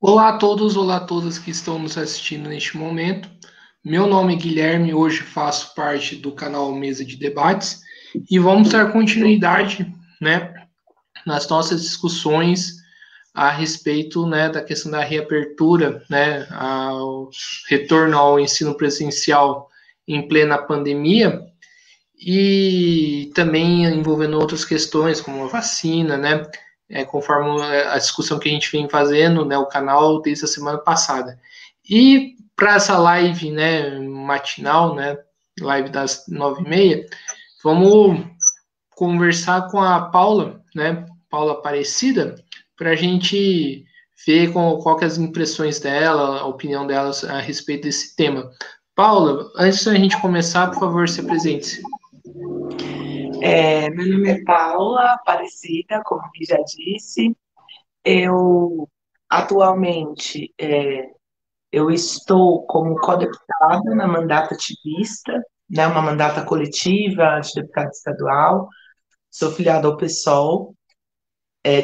Olá a todos, olá a todas que estão nos assistindo neste momento. Meu nome é Guilherme, hoje faço parte do canal Mesa de Debates e vamos dar continuidade, né, nas nossas discussões a respeito, né, da questão da reabertura, né, ao retorno ao ensino presencial em plena pandemia e também envolvendo outras questões como a vacina, né, conforme a discussão que a gente vem fazendo, né, o canal desde a semana passada. E para essa live, né, matinal, né, live das 9h30, vamos conversar com a Paula, né, Paula Aparecida, para a gente ver qual que é as impressões dela, a opinião delas a respeito desse tema. Paula, antes da gente começar, por favor, se apresente. Meu nome é Paula Aparecida, como que já disse. Eu atualmente eu estou como co-deputada na mandata ativista, né, uma mandata coletiva de deputado estadual. Sou filiada ao PSOL.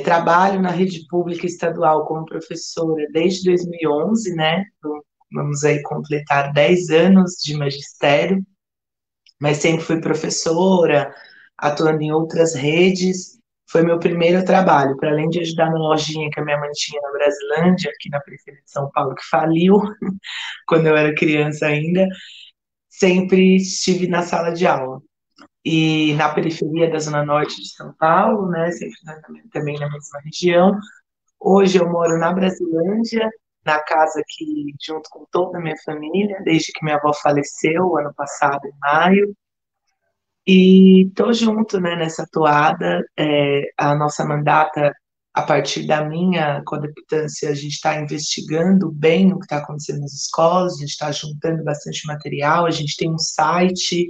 Trabalho na rede pública estadual como professora desde 2011, né? Então, vamos aí completar 10 anos de magistério, mas sempre fui professora, atuando em outras redes. Foi meu primeiro trabalho, para além de ajudar na lojinha que a minha mãe tinha na Brasilândia, aqui na periferia de São Paulo, que faliu quando eu era criança ainda, sempre estive na sala de aula. E na periferia da Zona Norte de São Paulo, né, sempre também na mesma região. Hoje eu moro na Brasilândia, na casa aqui junto com toda a minha família, desde que minha avó faleceu ano passado, em maio. E tô junto, né, nessa toada. A nossa mandata, a partir da minha codeputância, a gente está investigando bem o que está acontecendo nas escolas, a gente está juntando bastante material, a gente tem um site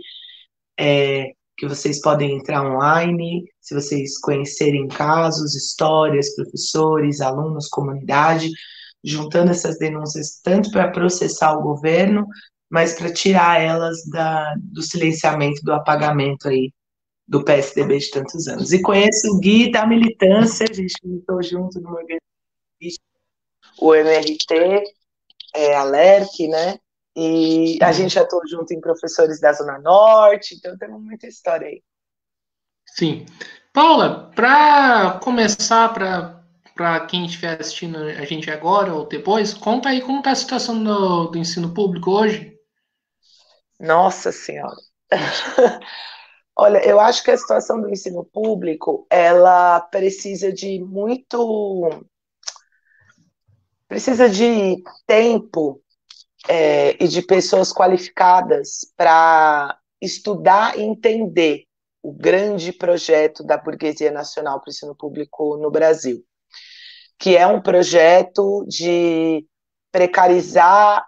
que vocês podem entrar online, se vocês conhecerem casos, histórias, professores, alunos, comunidade, juntando essas denúncias tanto para processar o governo, mas para tirar elas do silenciamento, do apagamento aí do PSDB de tantos anos. E conheço o Gui da militância, a gente militou junto no organização, o MRT, a LERC, né? E a gente atuou junto em professores da Zona Norte, então temos muita história aí. Sim. Paula, para começar, para quem estiver assistindo a gente agora ou depois, conta aí como está a situação do ensino público hoje. Nossa Senhora. Olha, eu acho que a situação do ensino público, ela precisa de tempo, e de pessoas qualificadas para estudar e entender o grande projeto da burguesia nacional para o ensino público no Brasil, que é um projeto de precarizar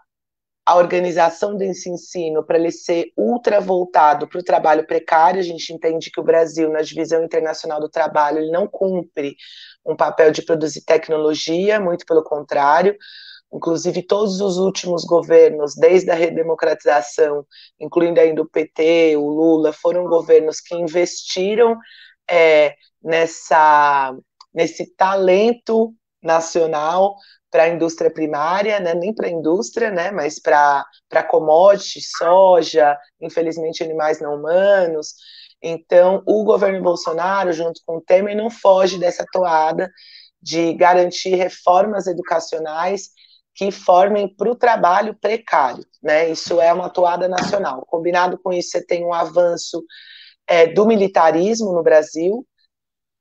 a organização desse ensino para ele ser ultra voltado para o trabalho precário. A gente entende que o Brasil, na divisão internacional do trabalho, ele não cumpre um papel de produzir tecnologia, muito pelo contrário. Inclusive, todos os últimos governos, desde a redemocratização, incluindo ainda o PT, o Lula, foram governos que investiram é, nessa, nesse talento nacional para a indústria primária, né? Nem para a indústria, né? Mas para commodity, soja, infelizmente animais não humanos. Então, o governo Bolsonaro, junto com o Temer, não foge dessa toada de garantir reformas educacionais que formem para o trabalho precário, né? Isso é uma toada nacional. Combinado com isso, você tem um avanço do militarismo no Brasil.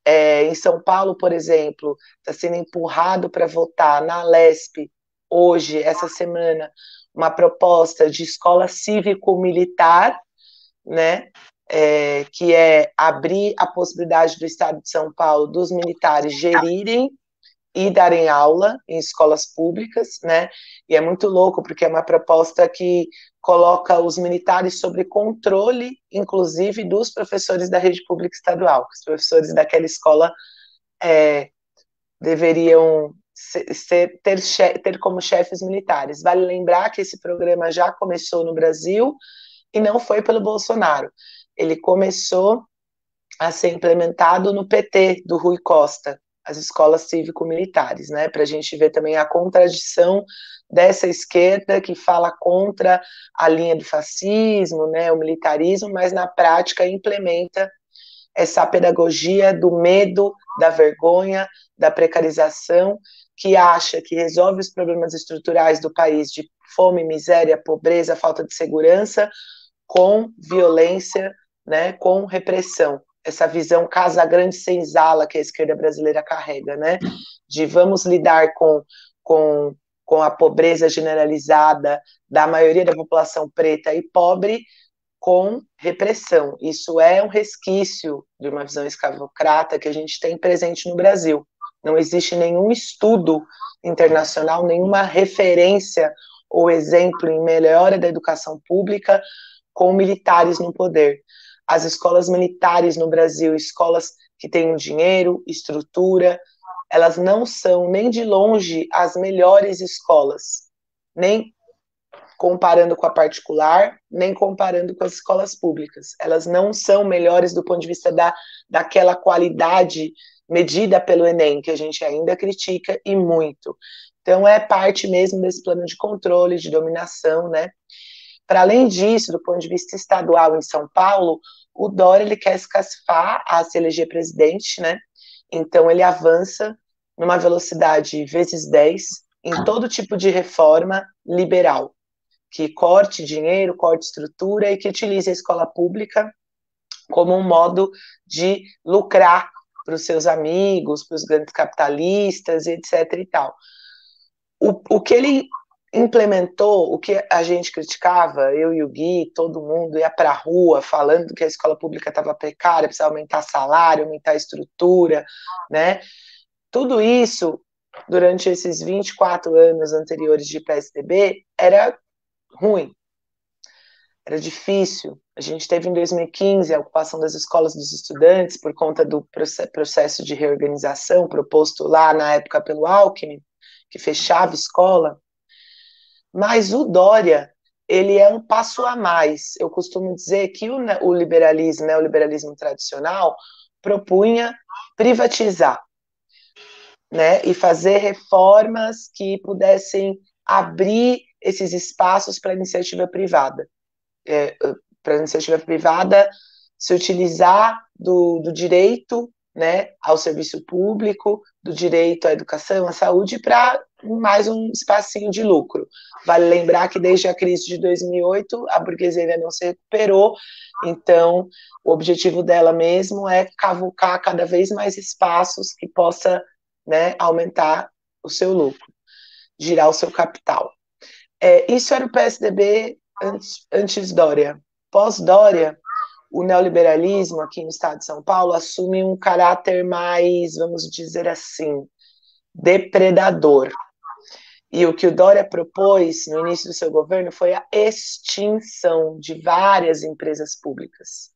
Em São Paulo, por exemplo, está sendo empurrado para votar na Lesp hoje, essa semana, uma proposta de escola cívico-militar, né? Que é abrir a possibilidade do Estado de São Paulo dos militares gerirem e darem aula em escolas públicas, né? E é muito louco, porque é uma proposta que coloca os militares sob controle, inclusive, dos professores da rede pública estadual. Os professores daquela escola deveriam ter como chefes militares. Vale lembrar que esse programa já começou no Brasil e não foi pelo Bolsonaro. Ele começou a ser implementado no PT, do Rui Costa, as escolas cívico-militares, né? Para a gente ver também a contradição dessa esquerda que fala contra a linha do fascismo, né, o militarismo, mas na prática implementa essa pedagogia do medo, da vergonha, da precarização, que acha que resolve os problemas estruturais do país de fome, miséria, pobreza, falta de segurança, com violência, né, com repressão. Essa visão casa grande senzala que a esquerda brasileira carrega, né, de vamos lidar com a pobreza generalizada da maioria da população preta e pobre com repressão. Isso é um resquício de uma visão escravocrata que a gente tem presente no Brasil. Não existe nenhum estudo internacional, nenhuma referência ou exemplo em melhora da educação pública com militares no poder. As escolas militares no Brasil, escolas que têm dinheiro, estrutura, elas não são nem de longe as melhores escolas, nem comparando com a particular, nem comparando com as escolas públicas. Elas não são melhores do ponto de vista daquela qualidade medida pelo Enem, que a gente ainda critica e muito. Então, é parte mesmo desse plano de controle, de dominação, né? Para além disso, do ponto de vista estadual em São Paulo, o Dória ele quer se cacifar a se eleger presidente, né? Então, ele avança numa velocidade vezes 10 em todo tipo de reforma liberal, que corte dinheiro, corte estrutura e que utilize a escola pública como um modo de lucrar para os seus amigos, para os grandes capitalistas, etc. e tal. O que ele implementou, o que a gente criticava, eu e o Gui, todo mundo ia para a rua falando que a escola pública estava precária, precisava aumentar salário, aumentar estrutura, né? Tudo isso, durante esses 24 anos anteriores de PSDB, era ruim, era difícil. A gente teve em 2015 a ocupação das escolas dos estudantes por conta do processo de reorganização proposto lá na época pelo Alckmin, que fechava escola. Mas o Dória, ele é um passo a mais. Eu costumo dizer que o liberalismo, né, o liberalismo tradicional, propunha privatizar, né, e fazer reformas que pudessem abrir esses espaços para a iniciativa privada. Para a iniciativa privada se utilizar do direito, né, ao serviço público, do direito à educação, à saúde, para mais um espacinho de lucro. Vale lembrar que desde a crise de 2008, a burguesia ainda não se recuperou, então o objetivo dela mesmo é cavucar cada vez mais espaços que possa, né, aumentar o seu lucro, girar o seu capital. Isso era o PSDB antes Dória. Pós-Dória, o neoliberalismo aqui no estado de São Paulo assume um caráter mais, vamos dizer assim, depredador. E o que o Dória propôs no início do seu governo foi a extinção de várias empresas públicas.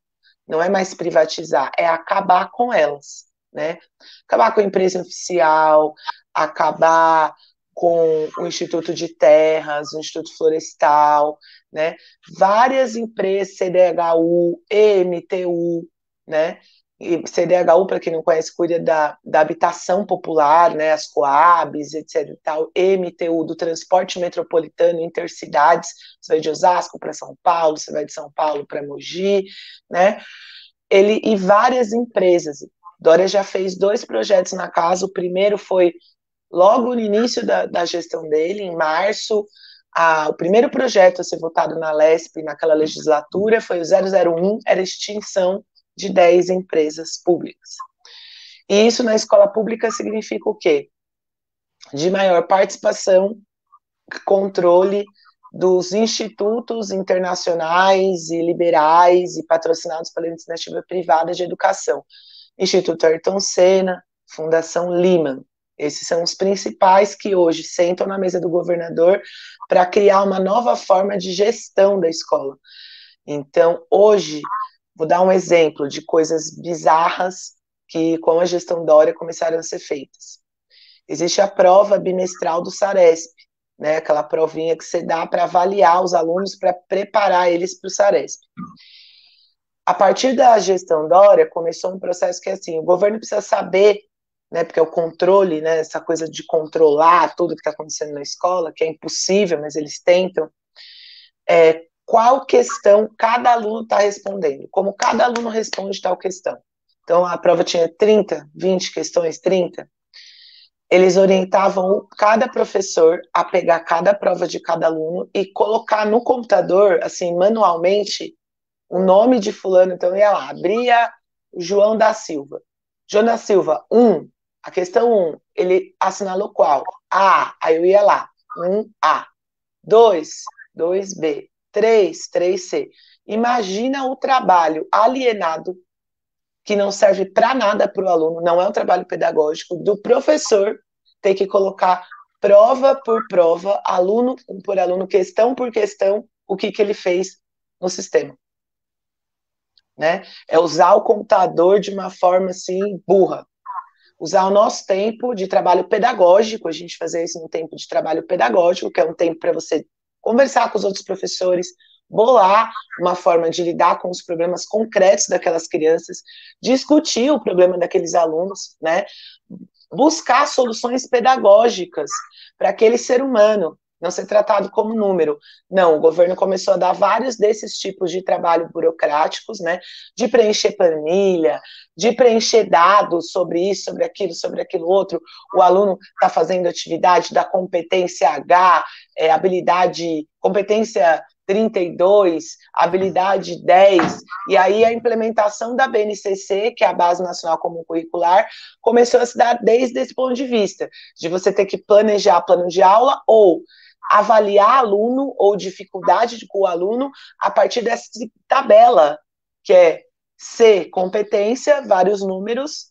Não é mais privatizar, é acabar com elas, né? Acabar com a empresa oficial, acabar com o Instituto de Terras, o Instituto Florestal, né? Várias empresas, CDHU, EMTU, né? E CDHU, para quem não conhece, cuida da habitação popular, né? As Coabs, etc. E tal. EMTU, do transporte metropolitano, intercidades. Você vai de Osasco para São Paulo, você vai de São Paulo para Mogi, né? E várias empresas. Dória já fez 2 projetos na casa. O primeiro foi logo no início da gestão dele, em março. O primeiro projeto a ser votado na LESP naquela legislatura foi o 001, era extinção de 10 empresas públicas. E isso na escola pública significa o quê? De maior participação, controle dos institutos internacionais e liberais e patrocinados pela iniciativa privada de educação. Instituto Ayrton Senna, Fundação Lehman. Esses são os principais que hoje sentam na mesa do governador para criar uma nova forma de gestão da escola. Então, hoje, vou dar um exemplo de coisas bizarras que, com a gestão Dória, começaram a ser feitas. Existe a prova bimestral do Saresp, né? Aquela provinha que você dá para avaliar os alunos, para preparar eles para o Saresp. A partir da gestão Dória, começou um processo que é assim, o governo precisa saber né, porque é o controle, né, essa coisa de controlar tudo que está acontecendo na escola, que é impossível, mas eles tentam, qual questão cada aluno está respondendo, como cada aluno responde tal questão. Então, a prova tinha 30, 20 questões, 30. Eles orientavam cada professor a pegar cada prova de cada aluno e colocar no computador, assim, manualmente, o nome de fulano. Então, ia lá, abria João da Silva. João da Silva, 1, a questão 1, ele assinalou qual? A, aí eu ia lá, 1A, 2, 2B, 3, 3C. Imagina o trabalho alienado, que não serve para nada para o aluno, não é um trabalho pedagógico, do professor ter que colocar prova por prova, aluno por aluno, questão por questão, o que ele fez no sistema. Né? É usar o computador de uma forma assim, burra. Usar o nosso tempo de trabalho pedagógico, a gente fazer isso no tempo de trabalho pedagógico, que é um tempo para você conversar com os outros professores, bolar uma forma de lidar com os problemas concretos daquelas crianças, discutir o problema daqueles alunos, né? Buscar soluções pedagógicas para aquele ser humano, não ser tratado como número. Não, o governo começou a dar vários desses tipos de trabalho burocráticos, né, de preencher planilha, de preencher dados sobre isso, sobre aquilo outro. O aluno está fazendo atividade da competência H, habilidade, competência 32, habilidade 10, e aí a implementação da BNCC, que é a Base Nacional Comum Curricular, começou a se dar desde esse ponto de vista, de você ter que planejar plano de aula ou avaliar aluno ou dificuldade com o aluno a partir dessa tabela, que é C, competência, vários números,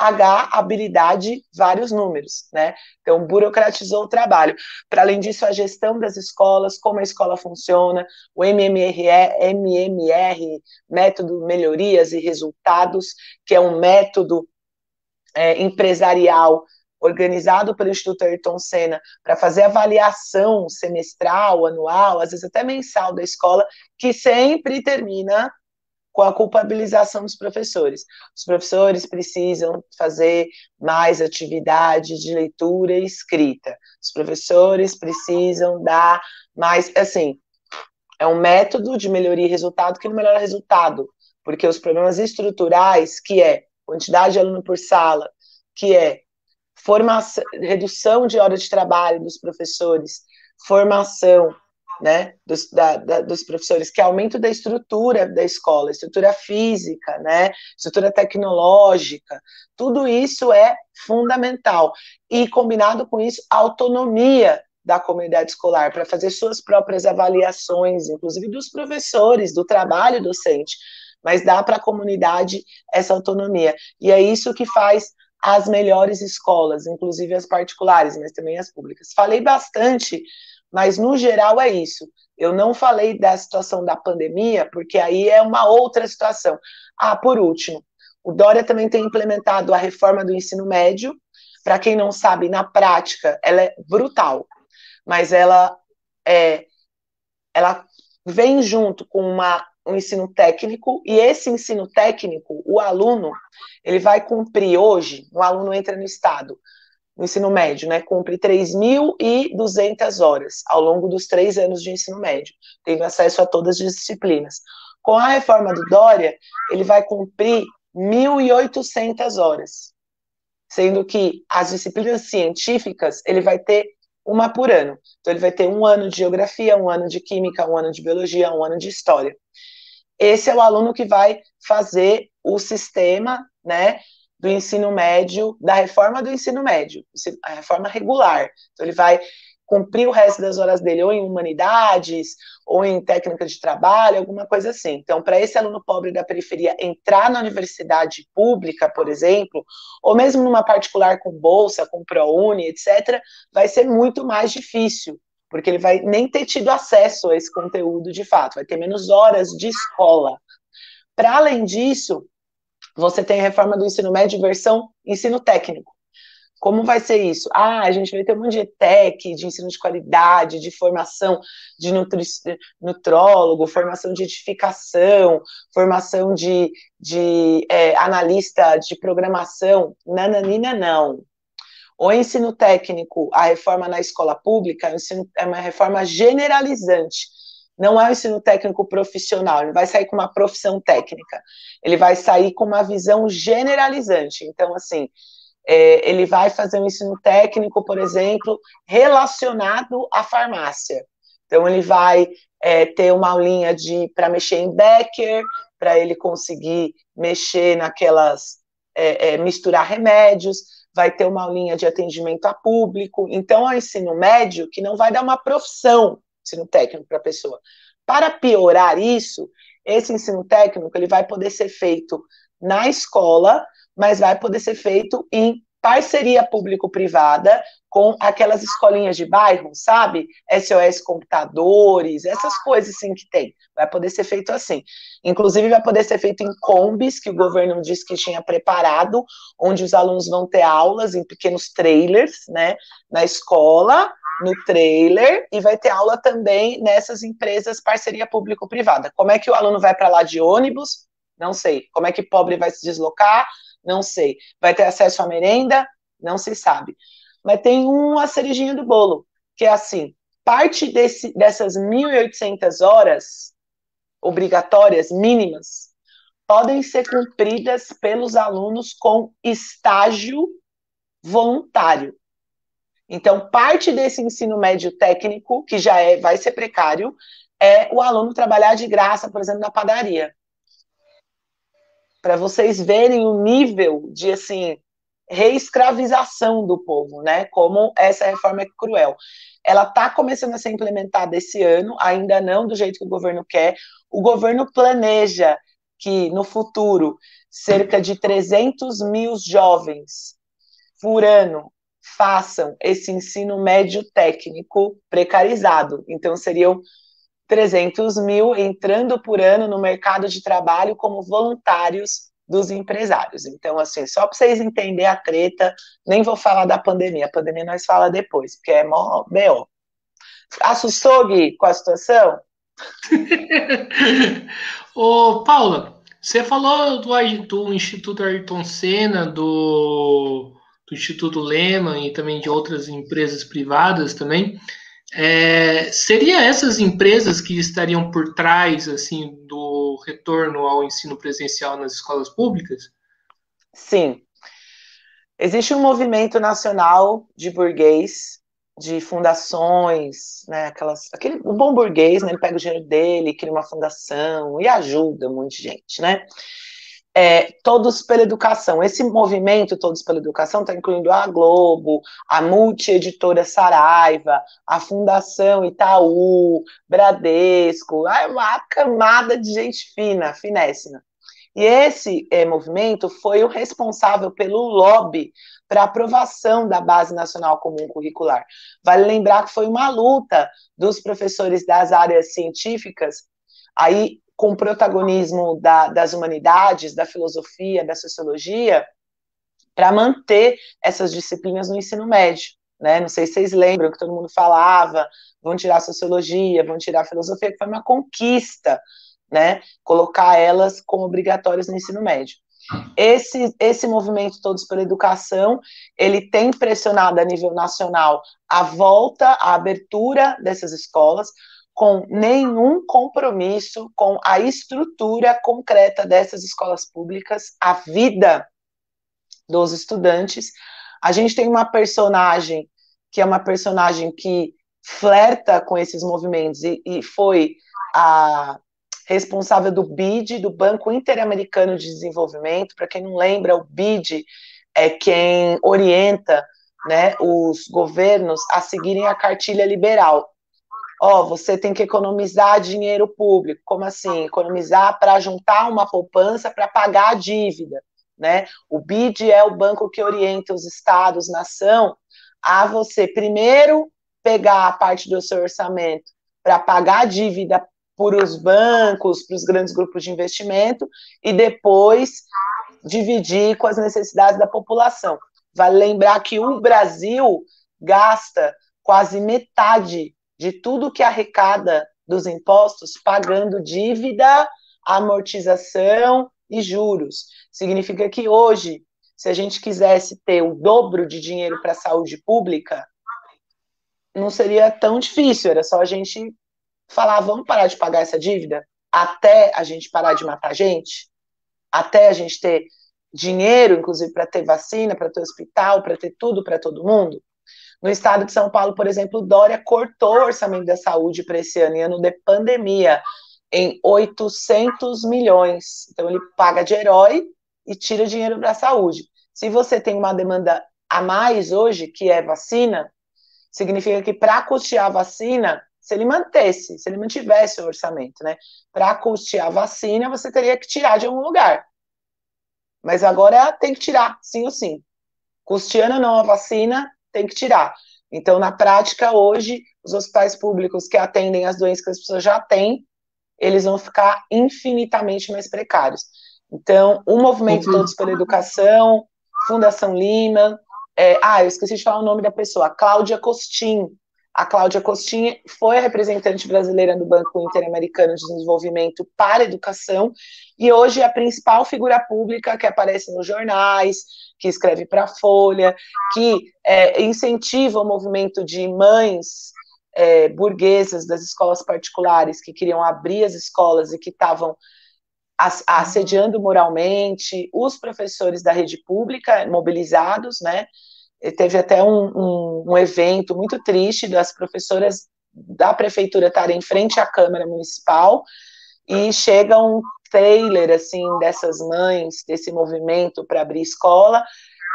H, habilidade, vários números, né? Então, burocratizou o trabalho. Para além disso, a gestão das escolas, como a escola funciona, o MMR, Método Melhorias e Resultados, que é um método empresarial organizado pelo Instituto Ayrton Senna para fazer avaliação semestral, anual, às vezes até mensal da escola, que sempre termina com a culpabilização dos professores. Os professores precisam fazer mais atividade de leitura e escrita. Os professores precisam dar mais, assim, é um método de melhoria e resultado que não melhora resultado, porque os problemas estruturais, que é quantidade de aluno por sala, que é formação, redução de hora de trabalho dos professores, formação, né, dos professores, que é aumento da estrutura da escola, estrutura física, né, estrutura tecnológica, tudo isso é fundamental. E, combinado com isso, a autonomia da comunidade escolar, para fazer suas próprias avaliações, inclusive dos professores, do trabalho docente, mas dá para a comunidade essa autonomia. E é isso que faz as melhores escolas, inclusive as particulares, mas também as públicas. Falei bastante, mas no geral é isso. Eu não falei da situação da pandemia, porque aí é uma outra situação. Por último, o Dória também tem implementado a reforma do ensino médio. Para quem não sabe, na prática, ela é brutal, mas ela vem junto com um ensino técnico, e esse ensino técnico, o aluno, ele vai cumprir hoje, o aluno entra no estado, no ensino médio, né, cumpre 3.200 horas ao longo dos 3 anos de ensino médio, tendo acesso a todas as disciplinas. Com a reforma do Dória, ele vai cumprir 1.800 horas, sendo que as disciplinas científicas, ele vai ter uma por ano. Então, ele vai ter 1 ano de geografia, 1 ano de química, 1 ano de biologia, 1 ano de história. Esse é o aluno que vai fazer o sistema, né, do ensino médio, da reforma do ensino médio, a reforma regular. Então, ele vai cumprir o resto das horas dele ou em humanidades, ou em técnica de trabalho, alguma coisa assim. Então, para esse aluno pobre da periferia entrar na universidade pública, por exemplo, ou mesmo numa particular com bolsa, com ProUni, etc., vai ser muito mais difícil, porque ele vai nem ter tido acesso a esse conteúdo de fato, vai ter menos horas de escola. Para além disso, você tem a reforma do ensino médio versão ensino técnico. Como vai ser isso? A gente vai ter um monte de ETEC, de ensino de qualidade, de formação de nutrólogo, formação de edificação, formação de analista de programação. Nananina, não. O ensino técnico, a reforma na escola pública, é uma reforma generalizante. Não é o ensino técnico profissional, ele vai sair com uma profissão técnica. Ele vai sair com uma visão generalizante. Então, assim, ele vai fazer um ensino técnico, por exemplo, relacionado à farmácia. Então, ele vai ter uma aulinha para mexer em Becker, para ele conseguir mexer naquelas, misturar remédios, vai ter uma aulinha de atendimento a público. Então, é um ensino médio que não vai dar uma profissão, ensino técnico para a pessoa. Para piorar isso, esse ensino técnico ele vai poder ser feito na escola, mas vai poder ser feito em parceria público-privada com aquelas escolinhas de bairro, sabe? SOS Computadores, essas coisas assim que tem. Vai poder ser feito assim. Inclusive, vai poder ser feito em combis, que o governo disse que tinha preparado, onde os alunos vão ter aulas em pequenos trailers, né? Na escola, no trailer, e vai ter aula também nessas empresas parceria público-privada. Como é que o aluno vai para lá de ônibus? Não sei. Como é que pobre vai se deslocar? Não sei. Vai ter acesso à merenda? Não se sabe. Mas tem uma cerejinha do bolo, que é assim, parte dessas 1.800 horas obrigatórias, mínimas, podem ser cumpridas pelos alunos com estágio voluntário. Então, parte desse ensino médio técnico, que já vai ser precário, é o aluno trabalhar de graça, por exemplo, na padaria. Para vocês verem o nível de, assim, reescravização do povo, né? Como essa reforma é cruel. Ela está começando a ser implementada esse ano, ainda não do jeito que o governo quer. O governo planeja que, no futuro, cerca de 300 mil jovens por ano façam esse ensino médio técnico precarizado. Então, seriam 300 mil entrando por ano no mercado de trabalho como voluntários dos empresários. Então, assim, só para vocês entenderem a treta, nem vou falar da pandemia, a pandemia nós fala depois, porque é mó B.O. Assustou, Gui, com a situação? Ô, Paula, você falou do Instituto Ayrton Senna, do Instituto Lehman e também de outras empresas privadas também. Seria essas empresas que estariam por trás assim do retorno ao ensino presencial nas escolas públicas? Sim. Existe um movimento nacional de burguês, de fundações, né, o bom burguês, né, ele pega o dinheiro dele, cria uma fundação e ajuda um monte de gente, né? Todos pela Educação. Esse movimento Todos pela Educação está incluindo a Globo, a Multieditora Saraiva, a Fundação Itaú, Bradesco, uma camada de gente fina, finésima. E esse movimento foi o responsável pelo lobby para aprovação da Base Nacional Comum Curricular. Vale lembrar que foi uma luta dos professores das áreas científicas, aí com o protagonismo das humanidades, da filosofia, da sociologia, para manter essas disciplinas no ensino médio. Né? Não sei se vocês lembram que todo mundo falava, vão tirar a sociologia, vão tirar a filosofia, que foi uma conquista, né? Colocar elas como obrigatórias no ensino médio. Esse movimento Todos pela Educação, ele tem pressionado a nível nacional a volta, a abertura dessas escolas, com nenhum compromisso com a estrutura concreta dessas escolas públicas, a vida dos estudantes. A gente tem uma personagem que é uma personagem que flerta com esses movimentos e foi a responsável do BID, do Banco Interamericano de Desenvolvimento. Para quem não lembra, o BID é quem orienta, né, os governos a seguirem a cartilha liberal. Você tem que economizar dinheiro público. Como assim? Economizar para juntar uma poupança para pagar a dívida, né? O BID é o banco que orienta os estados, nação, a você primeiro pegar a parte do seu orçamento para pagar a dívida por os bancos, para os grandes grupos de investimento, e depois dividir com as necessidades da população. Vale lembrar que o Brasil gasta quase metade de tudo que arrecada dos impostos pagando dívida, amortização e juros. Significa que hoje, se a gente quisesse ter o dobro de dinheiro para a saúde pública, não seria tão difícil, era só a gente falar, vamos parar de pagar essa dívida até a gente parar de matar gente, até a gente ter dinheiro, inclusive, para ter vacina, para ter hospital, para ter tudo para todo mundo. No estado de São Paulo, por exemplo, Dória cortou o orçamento da saúde para esse ano, em ano de pandemia, em 800 milhões. Então, ele paga de herói e tira dinheiro da saúde. Se você tem uma demanda a mais hoje, que é vacina, significa que para custear a vacina, se ele mantivesse o orçamento, né? Para custear a vacina, você teria que tirar de algum lugar. Mas agora tem que tirar, sim ou sim. Custeando ou não a vacina, tem que tirar. Então, na prática, hoje, os hospitais públicos que atendem as doenças que as pessoas já têm, eles vão ficar infinitamente mais precários. Então, o movimento Todos pela Educação, Fundação Lima, eu esqueci de falar o nome da pessoa, Cláudia Costin. A Cláudia Costin foi a representante brasileira do Banco Interamericano de Desenvolvimento para a Educação e hoje é a principal figura pública que aparece nos jornais, que escreve para a Folha, que incentiva o movimento de mães burguesas das escolas particulares que queriam abrir as escolas e que estavam assediando moralmente, os professores da rede pública mobilizados, né? Teve até um evento muito triste das professoras da prefeitura estarem em frente à Câmara Municipal e chega um trailer, assim, dessas mães, desse movimento para abrir escola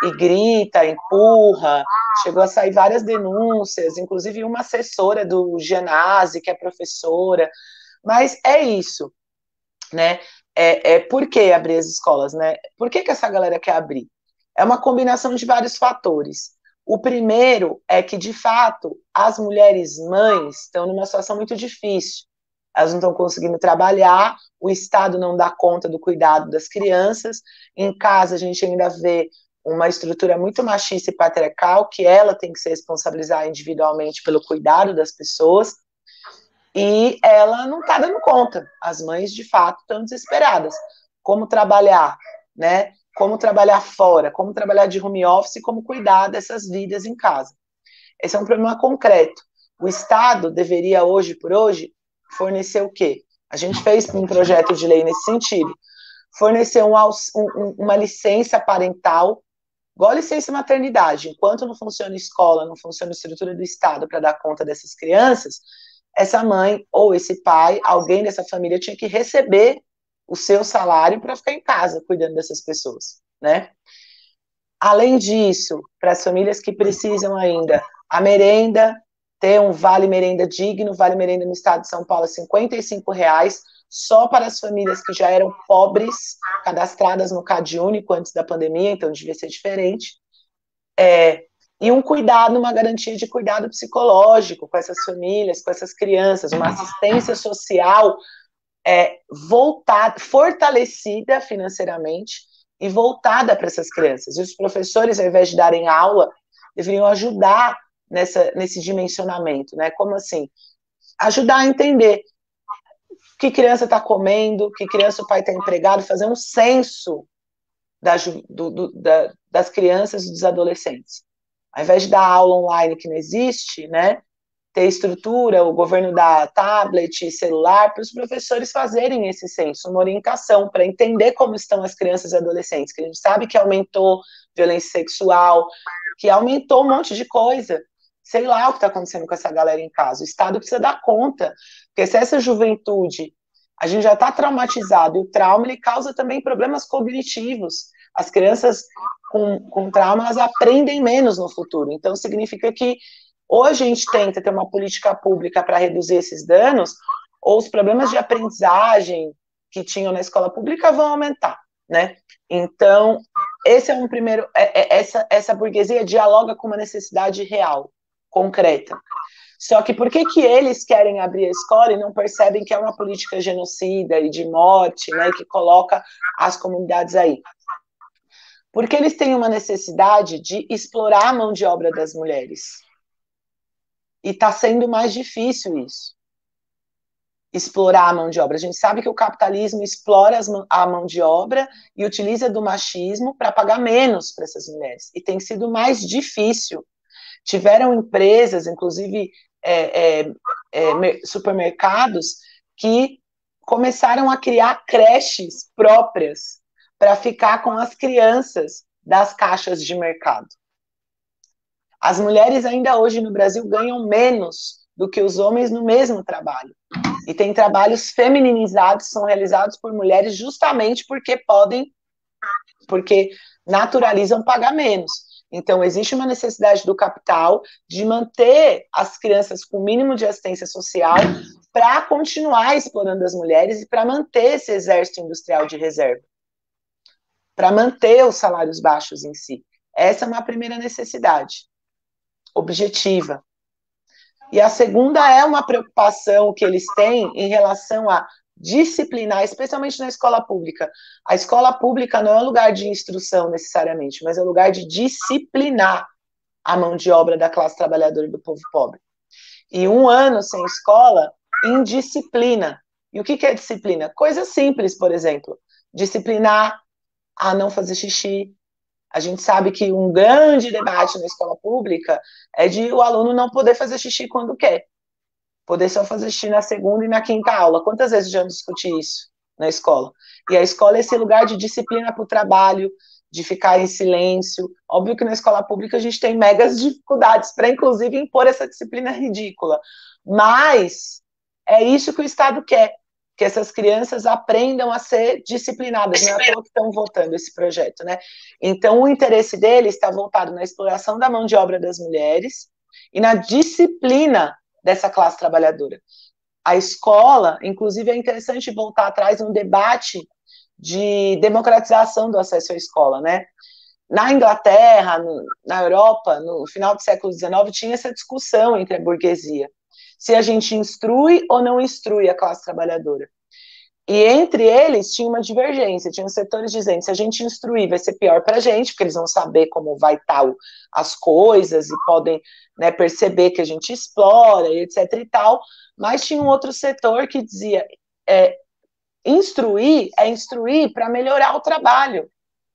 e grita, empurra, chegou a sair várias denúncias, inclusive uma assessora do Gianazzi, que é professora, mas é isso, né? Por que abrir as escolas, né? Por que essa galera quer abrir? É uma combinação de vários fatores. O primeiro é que, de fato, as mulheres mães estão numa situação muito difícil. Elas não estão conseguindo trabalhar, o Estado não dá conta do cuidado das crianças. Em casa, a gente ainda vê uma estrutura muito machista e patriarcal, que ela tem que se responsabilizar individualmente pelo cuidado das pessoas, e ela não está dando conta. As mães, de fato, estão desesperadas. Como trabalhar, né? Como trabalhar fora, como trabalhar de home office, como cuidar dessas vidas em casa. Esse é um problema concreto. O Estado deveria, hoje por hoje, fornecer o quê? A gente fez um projeto de lei nesse sentido. Fornecer uma licença parental, igual a licença maternidade. Enquanto não funciona escola, não funciona a estrutura do Estado para dar conta dessas crianças, essa mãe ou esse pai, alguém dessa família tinha que receber o seu salário para ficar em casa cuidando dessas pessoas, né? Além disso, para as famílias que precisam ainda, a merenda, ter um vale merenda digno, vale merenda no estado de São Paulo, R$ 55, só para as famílias que já eram pobres, cadastradas no CadÚnico antes da pandemia, então devia ser diferente. E um cuidado, uma garantia de cuidado psicológico com essas famílias, com essas crianças, uma assistência social voltada, fortalecida financeiramente e voltada para essas crianças. E os professores, ao invés de darem aula, deveriam ajudar nesse dimensionamento, né? Como assim? Ajudar a entender que criança está comendo, que criança o pai está empregado, fazer um censo das crianças e dos adolescentes. Ao invés de dar aula online que não existe, né? Ter estrutura, o governo dá tablet, celular, para os professores fazerem esse censo, uma orientação para entender como estão as crianças e adolescentes, que a gente sabe que aumentou violência sexual, que aumentou um monte de coisa. Sei lá o que está acontecendo com essa galera em casa. O Estado precisa dar conta, porque se essa juventude, a gente já está traumatizado, e o trauma ele causa também problemas cognitivos. As crianças com trauma, elas aprendem menos no futuro. Então, significa que hoje a gente tenta ter uma política pública para reduzir esses danos, ou os problemas de aprendizagem que tinham na escola pública vão aumentar, né? Então, esse é um primeiro... Essa burguesia dialoga com uma necessidade real, concreta. Só que por que eles querem abrir a escola e não percebem que é uma política genocida e de morte, né, que coloca as comunidades aí? Porque eles têm uma necessidade de explorar a mão de obra das mulheres. E está sendo mais difícil isso. Explorar a mão de obra. A gente sabe que o capitalismo explora a mão de obra e utiliza do machismo para pagar menos para essas mulheres. E tem sido mais difícil. Tiveram empresas, inclusive supermercados, que começaram a criar creches próprias para ficar com as crianças das caixas de mercado. As mulheres ainda hoje no Brasil ganham menos do que os homens no mesmo trabalho. E tem trabalhos femininizados, são realizados por mulheres justamente porque naturalizam pagar menos. Então, existe uma necessidade do capital de manter as crianças com o mínimo de assistência social para continuar explorando as mulheres e para manter esse exército industrial de reserva, para manter os salários baixos em si. Essa é uma primeira necessidade objetiva. E a segunda é uma preocupação que eles têm em relação a disciplinar, especialmente na escola pública. A escola pública não é um lugar de instrução necessariamente, mas é um lugar de disciplinar a mão de obra da classe trabalhadora e do povo pobre. E 1 ano sem escola, indisciplina. E o que é disciplina? Coisas simples, por exemplo. Disciplinar a não fazer xixi. A gente sabe que um grande debate na escola pública é de o aluno não poder fazer xixi quando quer. Poder só fazer xixi na segunda e na quinta aula. Quantas vezes já discuti isso na escola? E a escola é esse lugar de disciplina para o trabalho, de ficar em silêncio. Óbvio que na escola pública a gente tem megas dificuldades para, inclusive, impor essa disciplina ridícula. Mas é isso que o Estado quer, que essas crianças aprendam a ser disciplinadas, não é à toa que estão votando esse projeto, né? Então, o interesse deles está voltado na exploração da mão de obra das mulheres e na disciplina dessa classe trabalhadora. A escola, inclusive, é interessante voltar atrás um debate de democratização do acesso à escola, né? Na Inglaterra, na Europa, no final do século XIX, tinha essa discussão entre a burguesia. Se a gente instrui ou não instrui a classe trabalhadora. E entre eles tinha uma divergência, tinha setores dizendo se a gente instruir vai ser pior para a gente, porque eles vão saber como vai estar as coisas e podem, né, perceber que a gente explora e etc e tal, mas tinha um outro setor que dizia instruir para melhorar o trabalho,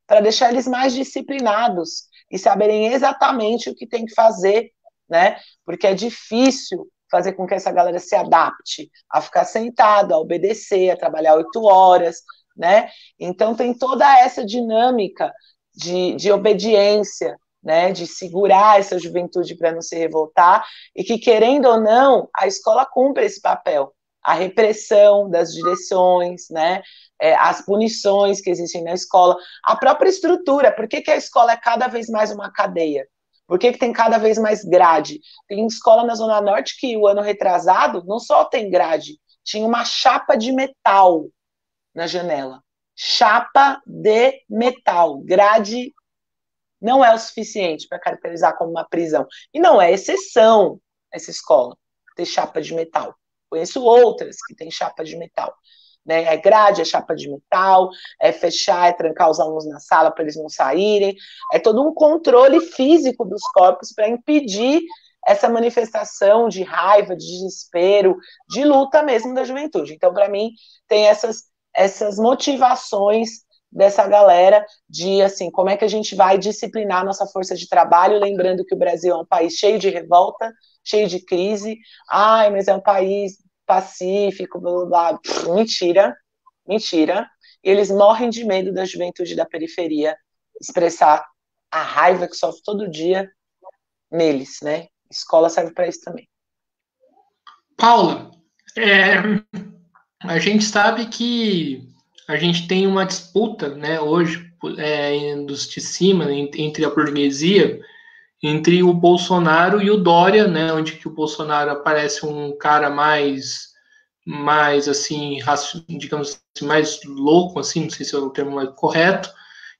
para deixar eles mais disciplinados e saberem exatamente o que tem que fazer, né? Porque é difícil fazer com que essa galera se adapte a ficar sentado, a obedecer, a trabalhar 8 horas, né? Então tem toda essa dinâmica de obediência, né? De segurar essa juventude para não se revoltar e que, querendo ou não, a escola cumpre esse papel. A repressão das direções, né? As punições que existem na escola, a própria estrutura. Por que a escola é cada vez mais uma cadeia? Por que tem cada vez mais grade? Tem escola na Zona Norte que o ano retrasado não só tem grade, tinha uma chapa de metal na janela. Chapa de metal. Grade não é o suficiente para caracterizar como uma prisão. E não é exceção essa escola ter chapa de metal. Conheço outras que têm chapa de metal. Né? É grade, é chapa de metal, é fechar, é trancar os alunos na sala para eles não saírem, é todo um controle físico dos corpos para impedir essa manifestação de raiva, de desespero, de luta mesmo da juventude. Então, para mim, tem essas motivações dessa galera de, assim, como é que a gente vai disciplinar nossa força de trabalho, lembrando que o Brasil é um país cheio de revolta, cheio de crise, mas é um país pacífico, blá, blá, blá. Mentira, mentira. E eles morrem de medo da juventude da periferia expressar a raiva que sofre todo dia neles, né? Escola serve para isso também. Paula, a gente sabe que a gente tem uma disputa, né, hoje, dos de cima, entre a burguesia, entre o Bolsonaro e o Dória, né, onde que o Bolsonaro aparece um cara mais assim, digamos assim, mais louco, assim, não sei se é o termo mais correto,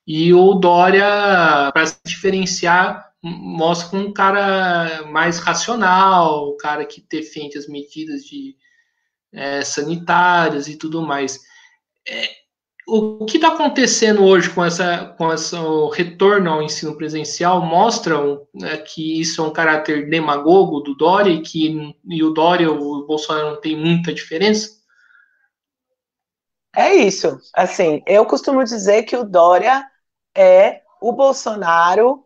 e o Dória, para se diferenciar, mostra um cara mais racional, um cara que defende as medidas sanitárias e tudo mais. o que está acontecendo hoje com esse retorno ao ensino presencial mostram, né, que isso é um caráter demagogo do Dória e o Dória e o Bolsonaro não tem muita diferença? É isso. Assim, eu costumo dizer que o Dória é o Bolsonaro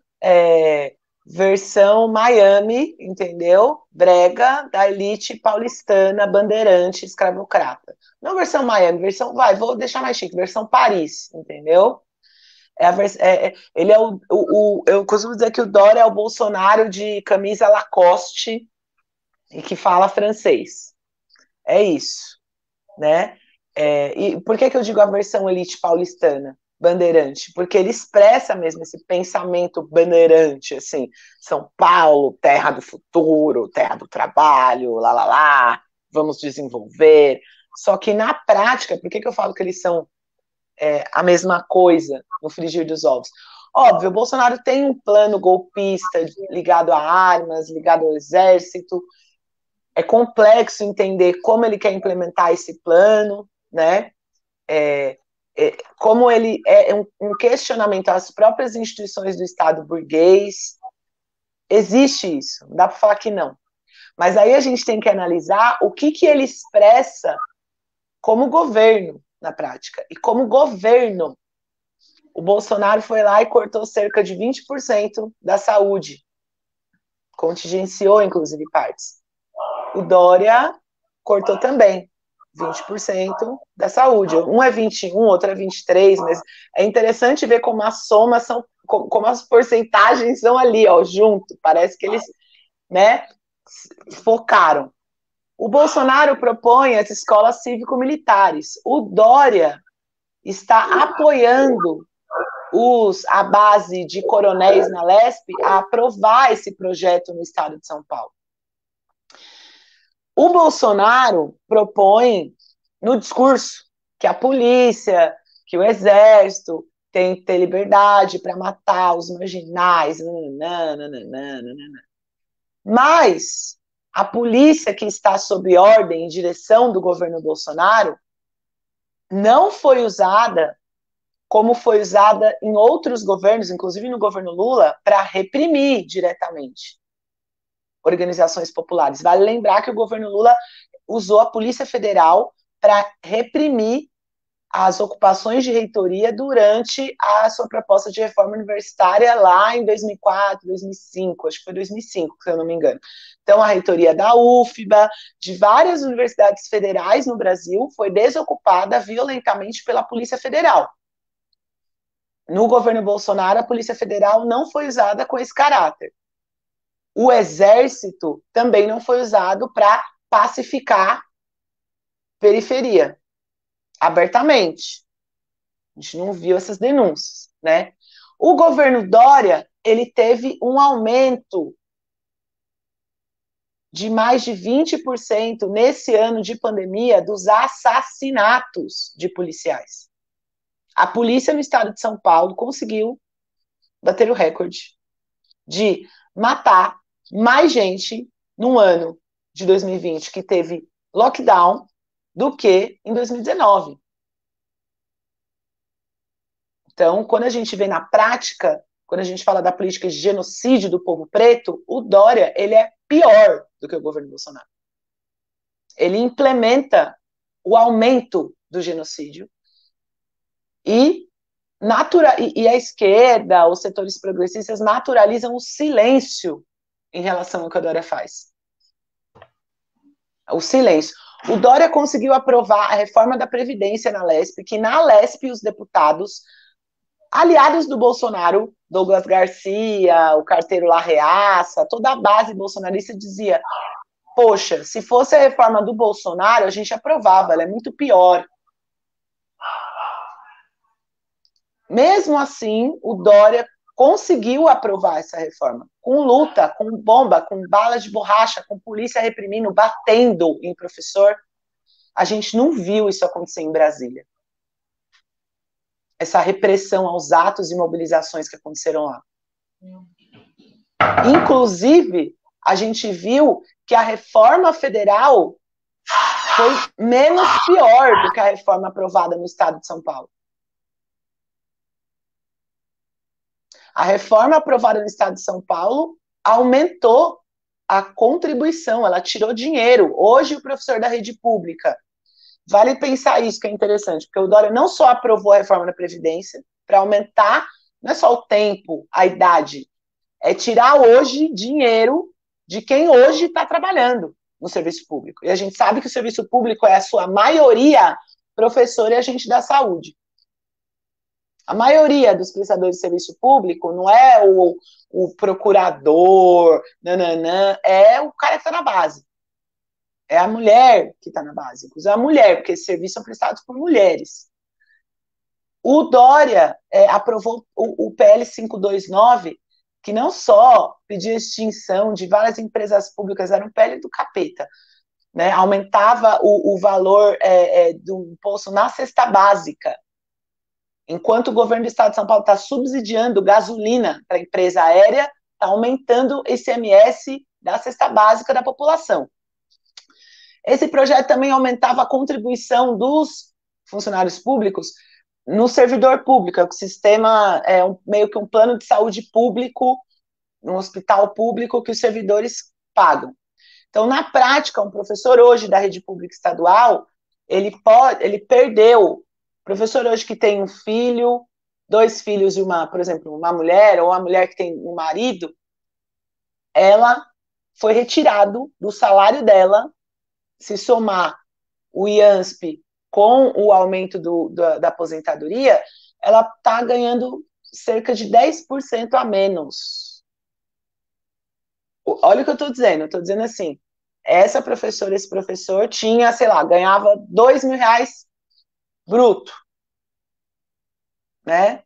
versão Miami, entendeu? Brega da elite paulistana, bandeirante, escravocrata. Não versão Miami, versão, vou deixar mais chique, versão Paris, entendeu? Ele é eu costumo dizer que o Dória é o Bolsonaro de camisa Lacoste e que fala francês. É isso, né? E por que eu digo a versão elite paulistana, bandeirante? Porque ele expressa mesmo esse pensamento bandeirante, assim, São Paulo, terra do futuro, terra do trabalho, vamos desenvolver. Só que na prática, por que eu falo que eles são a mesma coisa no frigir dos ovos? Óbvio, o Bolsonaro tem um plano golpista ligado a armas, ligado ao exército. É complexo entender como ele quer implementar esse plano, né? Como ele é um questionamento às próprias instituições do Estado burguês. Existe isso, não dá para falar que não. Mas aí a gente tem que analisar o que ele expressa como governo na prática. E como governo, o Bolsonaro foi lá e cortou cerca de 20% da saúde, contingenciou, inclusive, partes. O Dória cortou também 20% da saúde. Um é 21, outro é 23, mas é interessante ver como as somas são, como as porcentagens são ali, ó, junto. Parece que eles, né, focaram. O Bolsonaro propõe as escolas cívico-militares. O Dória está apoiando a base de coronéis na Lesp a aprovar esse projeto no estado de São Paulo. O Bolsonaro propõe no discurso que a polícia, que o exército tem que ter liberdade para matar os marginais, mas a polícia que está sob ordem e direção do governo Bolsonaro não foi usada como foi usada em outros governos, inclusive no governo Lula, para reprimir diretamente organizações populares. Vale lembrar que o governo Lula usou a Polícia Federal para reprimir as ocupações de reitoria durante a sua proposta de reforma universitária lá em 2004, 2005, acho que foi 2005, se eu não me engano. Então, a reitoria da UFBA, de várias universidades federais no Brasil, foi desocupada violentamente pela Polícia Federal. No governo Bolsonaro, a Polícia Federal não foi usada com esse caráter. O Exército também não foi usado para pacificar periferia, abertamente. A gente não viu essas denúncias, né? O governo Dória, ele teve um aumento de mais de 20% nesse ano de pandemia dos assassinatos de policiais. A polícia no estado de São Paulo conseguiu bater o recorde de matar mais gente num ano de 2020 que teve lockdown do que em 2019. Então, quando a gente vê na prática, quando a gente fala da política de genocídio do povo preto, o Dória, ele é pior do que o governo Bolsonaro. Ele implementa o aumento do genocídio e a esquerda, os setores progressistas naturalizam o silêncio em relação ao que a Dória faz. O silêncio. O Dória conseguiu aprovar a reforma da Previdência na Lesp, que na Lesp os deputados aliados do Bolsonaro, Douglas Garcia, o carteiro La Reaça, toda a base bolsonarista dizia, poxa, se fosse a reforma do Bolsonaro, a gente aprovava, ela é muito pior. Mesmo assim, o Dória conseguiu aprovar essa reforma, com luta, com bomba, com bala de borracha, com polícia reprimindo, batendo em professor. A gente não viu isso acontecer em Brasília. Essa repressão aos atos e mobilizações que aconteceram lá. Inclusive, a gente viu que a reforma federal foi menos pior do que a reforma aprovada no estado de São Paulo. A reforma aprovada no Estado de São Paulo aumentou a contribuição, ela tirou dinheiro. Hoje, o professor da rede pública, vale pensar isso, que é interessante, porque o Dória não só aprovou a reforma da Previdência para aumentar, não é só o tempo, a idade, é tirar hoje dinheiro de quem hoje está trabalhando no serviço público. E a gente sabe que o serviço público é a sua maioria professor e agente da saúde. A maioria dos prestadores de serviço público não é o procurador, nananã, é o cara que está na base. É a mulher que está na base. Inclusive a mulher, porque esses serviços são prestados por mulheres. O Dória aprovou o PL 529, que não só pedia extinção de várias empresas públicas, era um PL do capeta, né? Aumentava o valor do imposto na cesta básica. Enquanto o governo do estado de São Paulo está subsidiando gasolina para a empresa aérea, está aumentando o ICMS da cesta básica da população. Esse projeto também aumentava a contribuição dos funcionários públicos no servidor público, o sistema meio que um plano de saúde público, um hospital público que os servidores pagam. Então, na prática, um professor hoje da rede pública estadual, ele perdeu. Professor hoje que tem um filho, 2 filhos e por exemplo, uma mulher, ou uma mulher que tem um marido, ela foi retirado do salário dela, se somar o IANSP com o aumento da aposentadoria, ela está ganhando cerca de 10% a menos. Olha o que eu estou dizendo assim, essa professora, esse professor tinha, sei lá, ganhava R$2.000 bruto, né?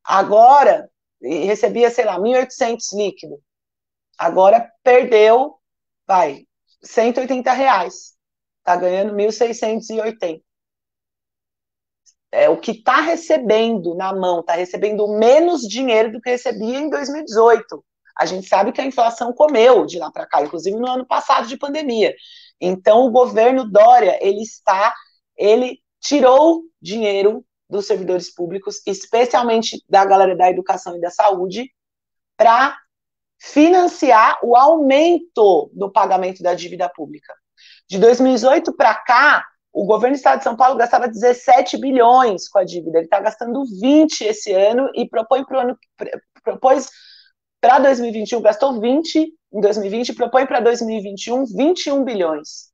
Agora, recebia, sei lá, 1.800 líquido. Agora perdeu, R$180. Está ganhando 1.680. O que está recebendo na mão, está recebendo menos dinheiro do que recebia em 2018. A gente sabe que a inflação comeu de lá para cá, inclusive no ano passado de pandemia. Então, o governo Dória, ele tirou dinheiro dos servidores públicos, especialmente da galera da educação e da saúde, para financiar o aumento do pagamento da dívida pública. De 2018 para cá, o governo do estado de São Paulo gastava 17 bilhões com a dívida, ele está gastando 20 esse ano e propôs para 2021, gastou 20 em 2020 e propõe para 2021 21 bilhões.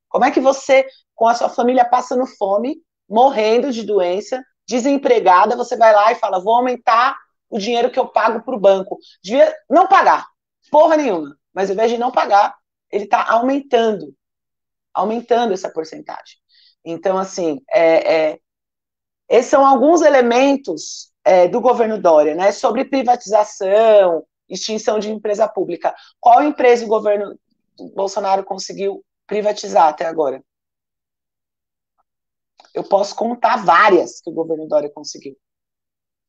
Como é que você, com a sua família passando fome, morrendo de doença, desempregada, você vai lá e fala, vou aumentar o dinheiro que eu pago para o banco. Devia não pagar, porra nenhuma, mas ao invés de não pagar, ele está aumentando essa porcentagem. Então, assim, esses são alguns elementos do governo Dória, né, sobre privatização, extinção de empresa pública. Qual empresa o governo Bolsonaro conseguiu privatizar até agora? Eu posso contar várias que o governo Dória conseguiu.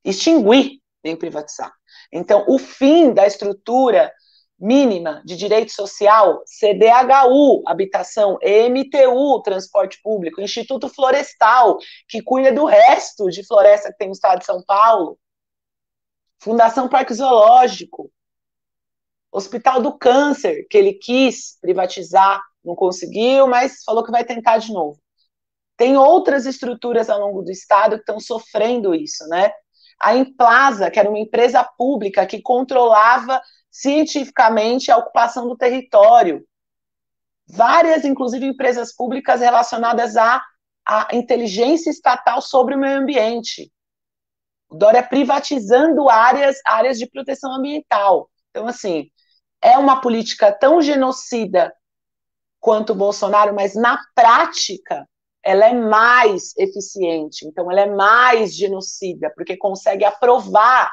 Extinguir, nem privatizar. Então, o fim da estrutura mínima de direito social, CDHU, habitação, EMTU, transporte público, Instituto Florestal, que cuida do resto de floresta que tem no estado de São Paulo, Fundação Parque Zoológico, Hospital do Câncer, que ele quis privatizar, não conseguiu, mas falou que vai tentar de novo. Tem outras estruturas ao longo do estado que estão sofrendo isso, né? A Implaza, que era uma empresa pública que controlava cientificamente a ocupação do território. Várias, inclusive, empresas públicas relacionadas à inteligência estatal sobre o meio ambiente. O Dória privatizando áreas de proteção ambiental. Então, assim, é uma política tão genocida quanto o Bolsonaro, mas na prática ela é mais eficiente, então ela é mais genocida, porque consegue aprovar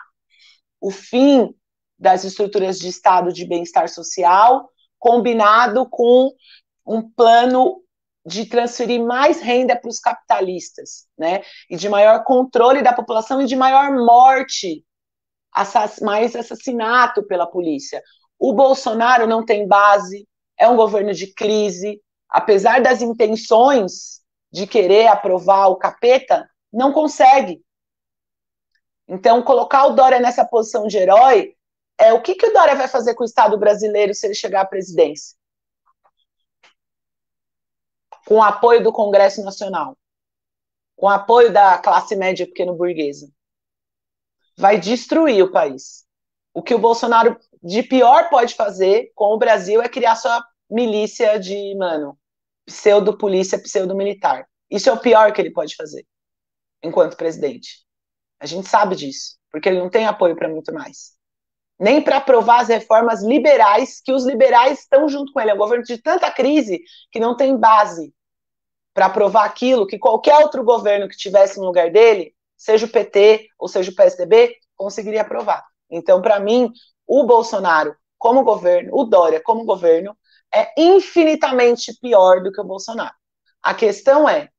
o fim das estruturas de Estado de bem-estar social, combinado com um plano de transferir mais renda para os capitalistas, né? E de maior controle da população e de maior morte, mais assassinato pela polícia. O Bolsonaro não tem base, é um governo de crise, apesar das intenções de querer aprovar o capeta, não consegue. Então, colocar o Dória nessa posição de herói, o que o Dória vai fazer com o Estado brasileiro se ele chegar à presidência? Com o apoio do Congresso Nacional, com o apoio da classe média pequeno-burguesa. Vai destruir o país. O que o Bolsonaro de pior pode fazer com o Brasil é criar sua milícia de, pseudo-polícia, pseudo-militar. Isso é o pior que ele pode fazer, enquanto presidente. A gente sabe disso, porque ele não tem apoio para muito mais. Nem para aprovar as reformas liberais, que os liberais estão junto com ele. É um governo de tanta crise que não tem base para aprovar aquilo que qualquer outro governo que tivesse no lugar dele, seja o PT ou seja o PSDB, conseguiria aprovar. Então, para mim, o Bolsonaro como governo, o Dória como governo, é infinitamente pior do que o Bolsonaro. A questão é,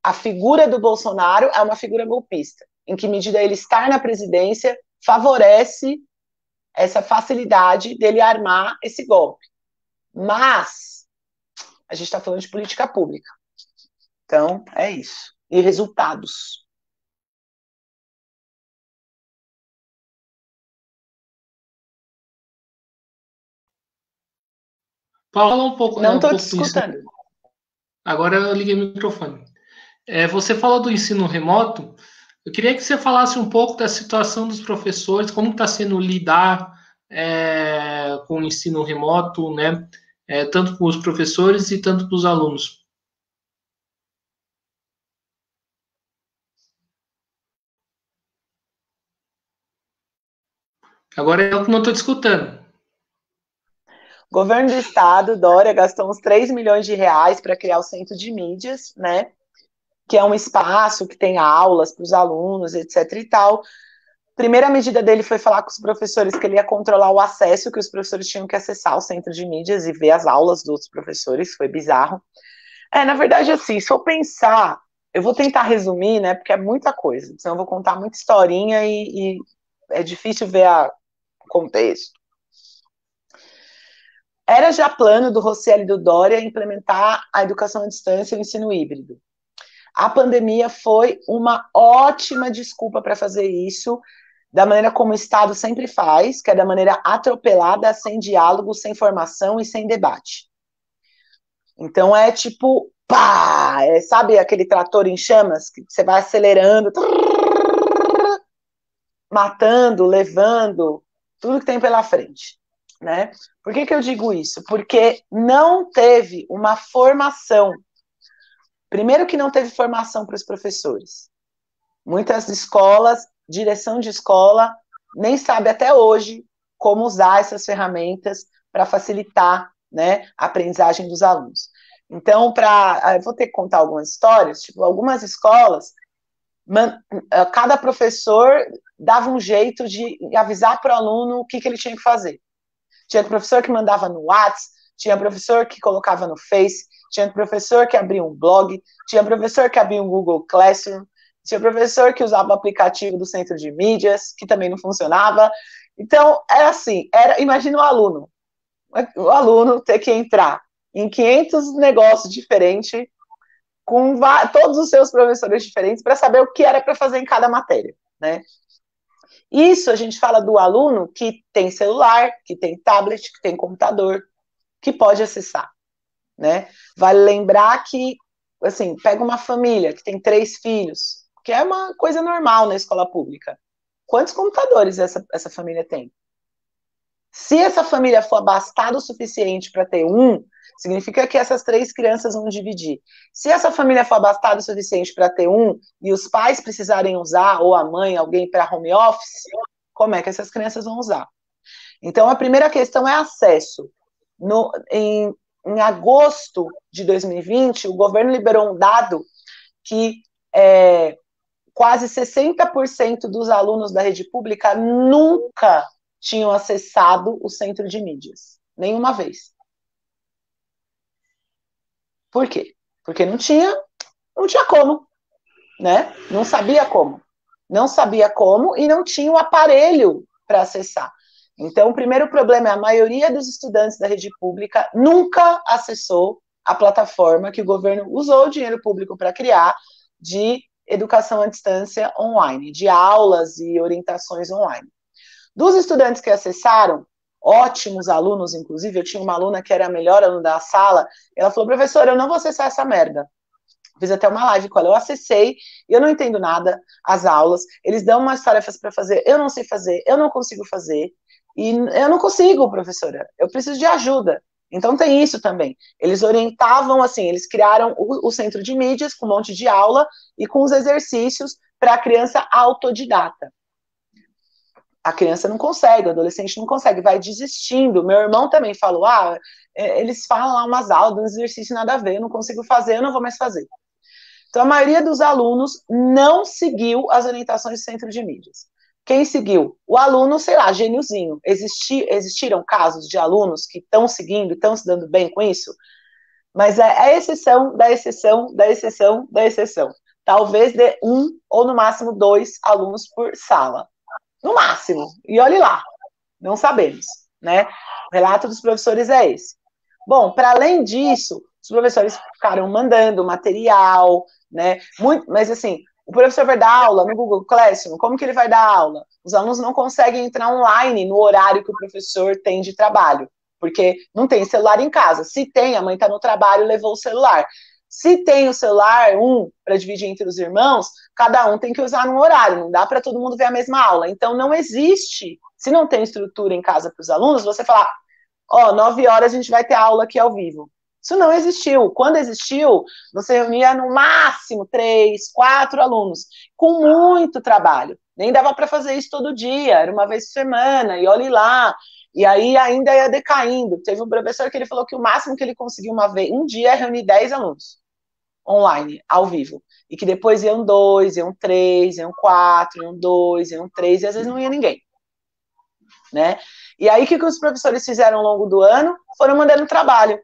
a figura do Bolsonaro é uma figura golpista. Em que medida ele estar na presidência favorece essa facilidade dele armar esse golpe. Mas a gente está falando de política pública. Então, é isso. E resultados. Fala um pouco, Não um estou te pouco do ensino. escutando. Agora eu liguei o microfone. Você falou do ensino remoto. Eu queria que você falasse um pouco da situação dos professores, como está sendo lidar com o ensino remoto, né? Tanto para os professores e tanto para os alunos. Agora eu que não estou te escutando. O governo do estado, Dória, gastou uns 3 milhões de reais para criar o centro de mídias, né? Que é um espaço que tem aulas para os alunos, etc. e tal. Primeira medida dele foi falar com os professores que ele ia controlar o acesso, que os professores tinham que acessar o centro de mídias e ver as aulas dos outros professores, foi bizarro. Na verdade, assim, se eu pensar, eu vou tentar resumir, né, porque é muita coisa, senão eu vou contar muita historinha e é difícil ver o contexto. Era já plano do Rosselli e do Dória implementar a educação à distância e o ensino híbrido. A pandemia foi uma ótima desculpa para fazer isso, da maneira como o Estado sempre faz, que é da maneira atropelada, sem diálogo, sem formação e sem debate. Então é tipo, pá! Sabe aquele trator em chamas que você vai acelerando, matando, levando, tudo que tem pela frente, né? Por que eu digo isso? Porque não teve uma formação. Primeiro que não teve formação para os professores. Muitas escolas, direção de escola, nem sabe até hoje como usar essas ferramentas para facilitar, né, a aprendizagem dos alunos. Então, eu vou ter que contar algumas histórias, tipo, algumas escolas, cada professor dava um jeito de avisar para o aluno o que ele tinha que fazer. Tinha professor que mandava no WhatsApp, tinha professor que colocava no Face, tinha professor que abria um blog, tinha professor que abria um Google Classroom, tinha professor que usava o aplicativo do centro de mídias, que também não funcionava. Então, era assim, imagina o aluno ter que entrar em 500 negócios diferentes, com todos os seus professores diferentes, para saber o que era para fazer em cada matéria, né? Isso a gente fala do aluno que tem celular, que tem tablet, que tem computador, que pode acessar, né? Vale lembrar que, assim, pega uma família que tem 3 filhos, que é uma coisa normal na escola pública. Quantos computadores essa família tem? Se essa família for abastada o suficiente para ter um, significa que essas 3 crianças vão dividir. Se essa família for abastada o suficiente para ter um, e os pais precisarem usar, ou a mãe, alguém para home office, como é que essas crianças vão usar? Então, a primeira questão é acesso. Em agosto de 2020, o governo liberou um dado que quase 60% dos alunos da rede pública nunca tinham acessado o centro de mídias. Nenhuma vez. Por quê? Porque não tinha como, né? Não sabia como. Não sabia como e não tinha o aparelho para acessar. Então, o primeiro problema é a maioria dos estudantes da rede pública nunca acessou a plataforma que o governo usou o dinheiro público para criar de educação à distância online, de aulas e orientações online. Dos estudantes que acessaram, ótimos alunos, inclusive, eu tinha uma aluna que era a melhor aluna da sala, ela falou, professora, eu não vou acessar essa merda. Fiz até uma live com ela, eu acessei, eu não entendo nada, as aulas, eles dão umas tarefas para fazer, eu não sei fazer, eu não consigo fazer, e eu não consigo, professora, eu preciso de ajuda. Então tem isso também. Eles orientavam, assim, eles criaram o centro de mídias com um monte de aula e com os exercícios para a criança autodidata. A criança não consegue, o adolescente não consegue, vai desistindo. Meu irmão também falou, eles falam lá umas aulas, um exercício nada a ver, eu não consigo fazer, eu não vou mais fazer. Então, a maioria dos alunos não seguiu as orientações do centro de mídias. Quem seguiu? O aluno, sei lá, gêniozinho. Existiram casos de alunos que estão seguindo, estão se dando bem com isso? Mas é a exceção da exceção da exceção da exceção. Talvez dê 1 ou no máximo 2 alunos por sala. No máximo. E olhe lá. Não sabemos, né? O relato dos professores é esse. Bom, para além disso, os professores ficaram mandando material, né? Mas assim, o professor vai dar aula no Google Classroom, como que ele vai dar aula? Os alunos não conseguem entrar online no horário que o professor tem de trabalho, porque não tem celular em casa. Se tem, a mãe está no trabalho e levou o celular. Se tem o celular, para dividir entre os irmãos, cada um tem que usar num horário, não dá para todo mundo ver a mesma aula. Então, não existe, se não tem estrutura em casa para os alunos, você falar, 9 horas a gente vai ter aula aqui ao vivo. Isso não existiu. Quando existiu, você reunia no máximo 3, 4 alunos, com muito trabalho. Nem dava para fazer isso todo dia, era uma vez por semana, e olhe lá. E aí ainda ia decaindo. Teve um professor que ele falou que o máximo que ele conseguiu um dia é reunir 10 alunos online, ao vivo. E que depois iam 2, iam 3, iam 4, iam 2, iam 3, e às vezes não ia ninguém. Né? E aí, o que os professores fizeram ao longo do ano? Foram mandando trabalho.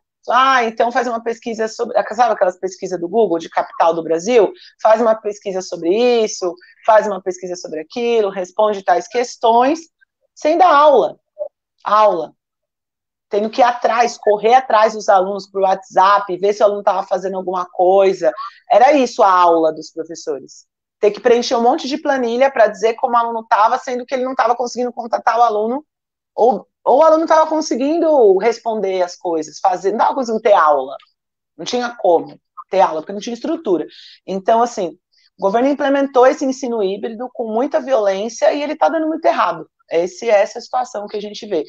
Então faz uma pesquisa sobre, sabe aquelas pesquisas do Google, de capital do Brasil? Faz uma pesquisa sobre isso, faz uma pesquisa sobre aquilo, responde tais questões, sem dar aula. Tendo que ir atrás, correr atrás dos alunos por WhatsApp, ver se o aluno estava fazendo alguma coisa. Era isso a aula dos professores. Ter que preencher um monte de planilha para dizer como o aluno estava, sendo que ele não estava conseguindo contatar o aluno, ou o aluno estava conseguindo responder as coisas, não estava conseguindo ter aula. Não tinha como ter aula, porque não tinha estrutura. Então, assim, o governo implementou esse ensino híbrido com muita violência e ele está dando muito errado. Essa é a situação que a gente vê.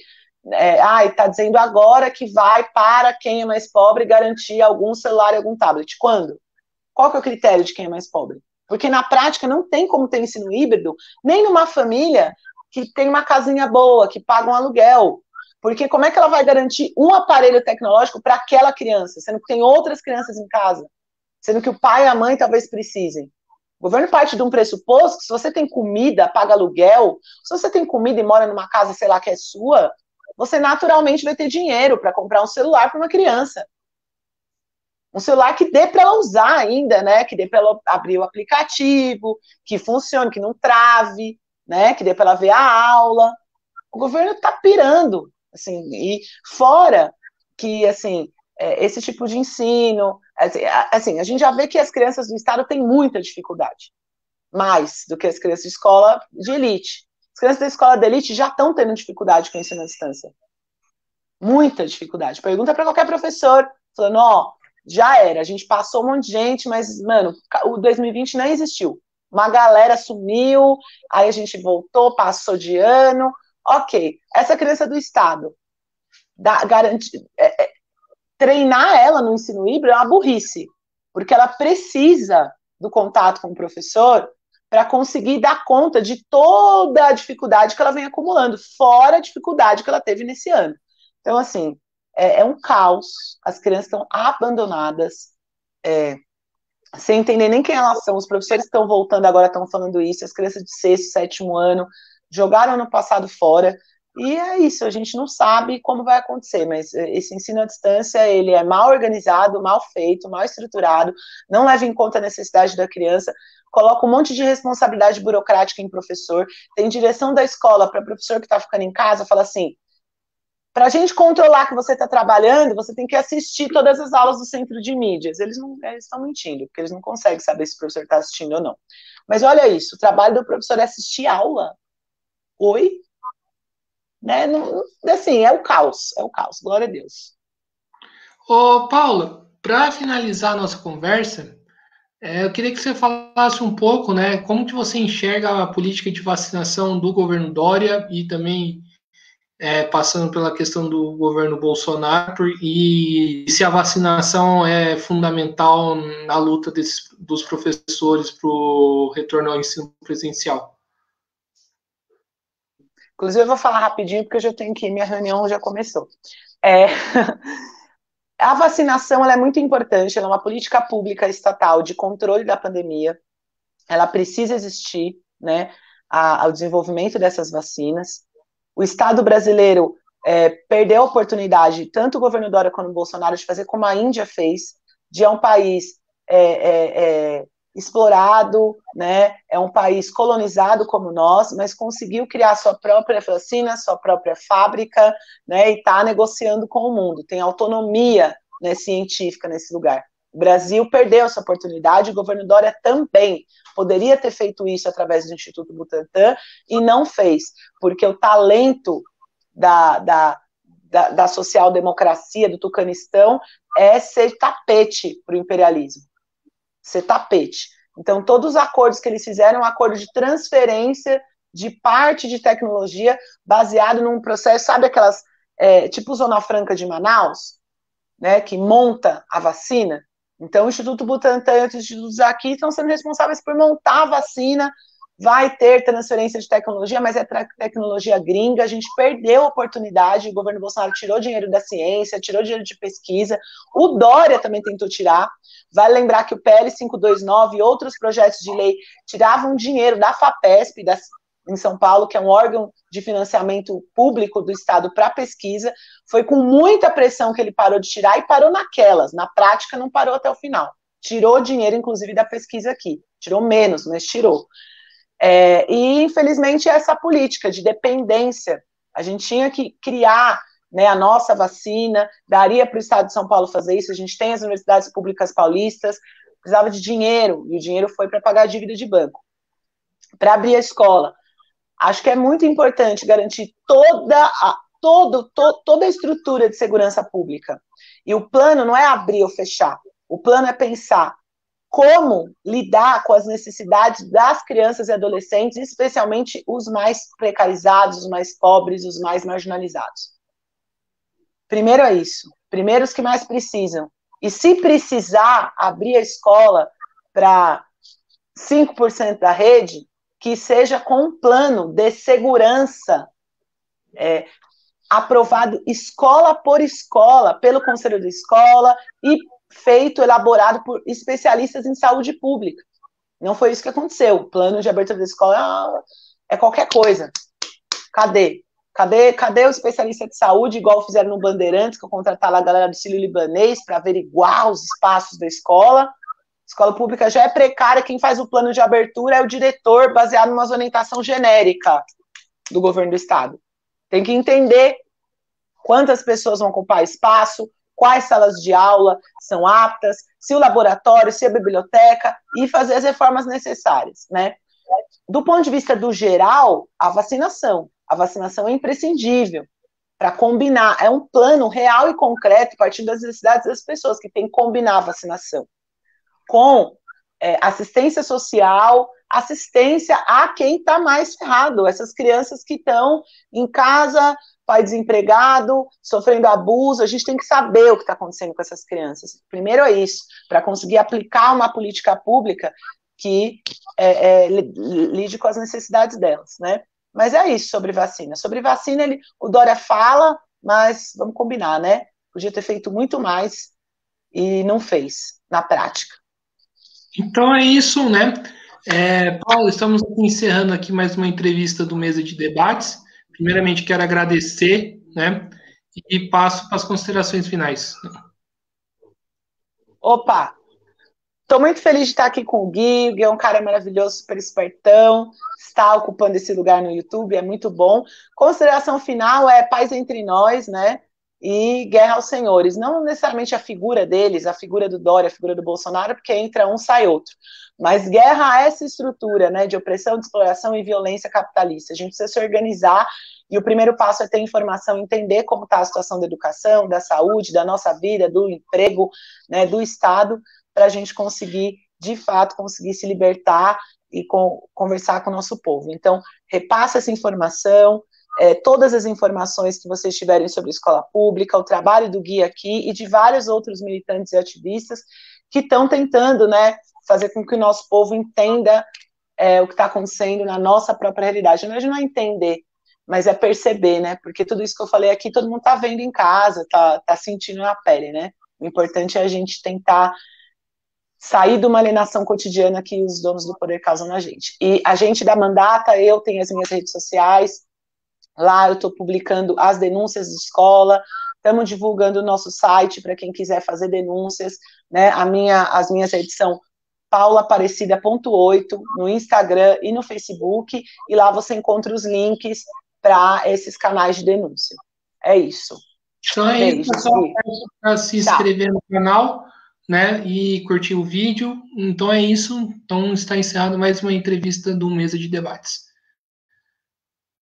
Está dizendo agora que vai para quem é mais pobre garantir algum celular e algum tablet. Quando? Qual que é o critério de quem é mais pobre? Porque na prática não tem como ter ensino híbrido, nem numa família que tem uma casinha boa, que paga um aluguel. Porque como é que ela vai garantir um aparelho tecnológico para aquela criança, sendo que tem outras crianças em casa, sendo que o pai e a mãe talvez precisem? O governo parte de um pressuposto que se você tem comida, paga aluguel, se você tem comida e mora numa casa, sei lá, que é sua, você naturalmente vai ter dinheiro para comprar um celular para uma criança. Um celular que dê para ela usar ainda, né? Que dê para ela abrir o aplicativo, que funcione, que não trave, né? Que dê para ela ver a aula. O governo está pirando, assim, e fora que, assim, esse tipo de ensino, assim, a gente já vê que as crianças do estado têm muita dificuldade, mais do que as crianças de escola de elite. As crianças da escola de elite já estão tendo dificuldade com o ensino à distância. Muita dificuldade. Pergunta para qualquer professor, falando, já era, a gente passou um monte de gente, mas, mano, o 2020 nem existiu. Uma galera sumiu, aí a gente voltou, passou de ano, ok. Essa criança do Estado, treinar ela no ensino híbrido é uma burrice, porque ela precisa do contato com o professor para conseguir dar conta de toda a dificuldade que ela vem acumulando, fora a dificuldade que ela teve nesse ano. Então, assim, é um caos, as crianças estão abandonadas, sem entender nem quem elas são, os professores estão voltando agora, estão falando isso, as crianças de 6º, 7º ano jogaram ano passado fora, e é isso, a gente não sabe como vai acontecer, mas esse ensino à distância, ele é mal organizado, mal feito, mal estruturado, não leva em conta a necessidade da criança, coloca um monte de responsabilidade burocrática em professor, tem direção da escola para professor que está ficando em casa, fala assim, Para a gente controlar que você está trabalhando, você tem que assistir todas as aulas do centro de mídias. Eles estão mentindo, porque eles não conseguem saber se o professor está assistindo ou não. Mas olha isso, o trabalho do professor é assistir aula. Oi? Né? Não, assim, é o caos, glória a Deus. Ô, Paula, para finalizar a nossa conversa, eu queria que você falasse um pouco, né, como que você enxerga a política de vacinação do governo Dória e também passando pela questão do governo Bolsonaro e se a vacinação é fundamental na luta dos professores para o retorno ao ensino presencial. Inclusive, eu vou falar rapidinho, porque eu já tenho que ir, minha reunião já começou. É... A vacinação ela é muito importante, ela é uma política pública estatal de controle da pandemia, ela precisa existir, né, ao desenvolvimento dessas vacinas. O Estado brasileiro perdeu a oportunidade, tanto o governo Dória quanto o Bolsonaro, de fazer como a Índia fez, de um país explorado, né, é um país colonizado como nós, mas conseguiu criar sua própria vacina, sua própria fábrica, né, e está negociando com o mundo, tem autonomia, né, científica nesse lugar. O Brasil perdeu essa oportunidade, o governo Dória também poderia ter feito isso através do Instituto Butantan e não fez, porque o talento da social-democracia, do tucanistão, é ser tapete para o imperialismo. Ser tapete. Então, todos os acordos que eles fizeram, um acordo de transferência de parte de tecnologia baseado num processo, sabe aquelas, tipo Zona Franca de Manaus, né, que monta a vacina? Então, o Instituto Butantan e outros institutos aqui estão sendo responsáveis por montar a vacina. Vai ter transferência de tecnologia, mas é tecnologia gringa. A gente perdeu a oportunidade. O governo Bolsonaro tirou dinheiro da ciência, tirou dinheiro de pesquisa. O Dória também tentou tirar. Vale lembrar que o PL 529 e outros projetos de lei tiravam dinheiro da FAPESP, em São Paulo, que é um órgão de financiamento público do Estado para pesquisa. Foi com muita pressão que ele parou de tirar e parou naquelas. Na prática, não parou até o final. Tirou dinheiro, inclusive, da pesquisa aqui. Tirou menos, mas tirou. E, infelizmente, essa política de dependência. A gente tinha que criar, né, a nossa vacina, daria para o Estado de São Paulo fazer isso. A gente tem as universidades públicas paulistas, precisava de dinheiro, e o dinheiro foi para pagar a dívida de banco. Para abrir a escola, acho que é muito importante garantir toda a estrutura de segurança pública. E o plano não é abrir ou fechar. O plano é pensar como lidar com as necessidades das crianças e adolescentes, especialmente os mais precarizados, os mais pobres, os mais marginalizados. Primeiro é isso. Primeiro os que mais precisam. E se precisar abrir a escola para 5% da rede, que seja com um plano de segurança aprovado escola por escola, pelo Conselho da Escola e feito, elaborado por especialistas em saúde pública. Não foi isso que aconteceu. O plano de abertura da escola é qualquer coisa. Cadê o especialista de saúde, igual fizeram no Bandeirantes, que eu contratar lá a galera do Sírio-Libanês para averiguar os espaços da escola? Escola pública já é precária, quem faz o plano de abertura é o diretor, baseado numa orientação genérica do governo do estado. Tem que entender quantas pessoas vão ocupar espaço, quais salas de aula são aptas, se o laboratório, se a biblioteca, e fazer as reformas necessárias, né? Do ponto de vista do geral, a vacinação é imprescindível para combinar, é um plano real e concreto, partindo das necessidades das pessoas, que tem que combinar a vacinação com assistência social, assistência a quem está mais ferrado, essas crianças que estão em casa, pai desempregado, sofrendo abuso. A gente tem que saber o que está acontecendo com essas crianças. Primeiro é isso, para conseguir aplicar uma política pública que lide com as necessidades delas, né? Mas é isso sobre vacina. Sobre vacina, o Dória fala, mas vamos combinar, né? Podia ter feito muito mais e não fez, na prática. Então é isso, né? Paulo, estamos encerrando aqui mais uma entrevista do Mesa de Debates. Primeiramente, quero agradecer, né? E passo para as considerações finais. Opa! Estou muito feliz de estar aqui com o Gui. O Gui é um cara maravilhoso, super espertão, está ocupando esse lugar no YouTube, é muito bom. Consideração final é paz entre nós, né? E guerra aos senhores. Não necessariamente a figura deles, a figura do Dória, a figura do Bolsonaro, porque entra um, sai outro. Mas guerra a essa estrutura, né, de opressão, de exploração e violência capitalista. A gente precisa se organizar e o primeiro passo é ter informação, entender como está a situação da educação, da saúde, da nossa vida, do emprego, né, do Estado, para a gente conseguir, de fato, conseguir se libertar e conversar com o nosso povo. Então, repassa essa informação, todas as informações que vocês tiverem sobre escola pública, o trabalho do Gui aqui e de vários outros militantes e ativistas que estão tentando, né, fazer com que o nosso povo entenda o que está acontecendo na nossa própria realidade. Na verdade, não é entender, mas é perceber, né? Porque tudo isso que eu falei aqui, todo mundo está vendo em casa, está sentindo na pele, né? O importante é a gente tentar sair de uma alienação cotidiana que os donos do poder causam na gente. E a gente da Mandata, eu tenho as minhas redes sociais, lá eu estou publicando as denúncias de escola, estamos divulgando o nosso site para quem quiser fazer denúncias, né? As minhas redes são paulaaparecida.8 no Instagram e no Facebook, e lá você encontra os links para esses canais de denúncia. É isso. Então é isso, pessoal. Peço para se inscrever no canal, né, e curtir o vídeo. Então é isso. Então está encerrado mais uma entrevista do Mesa de Debates.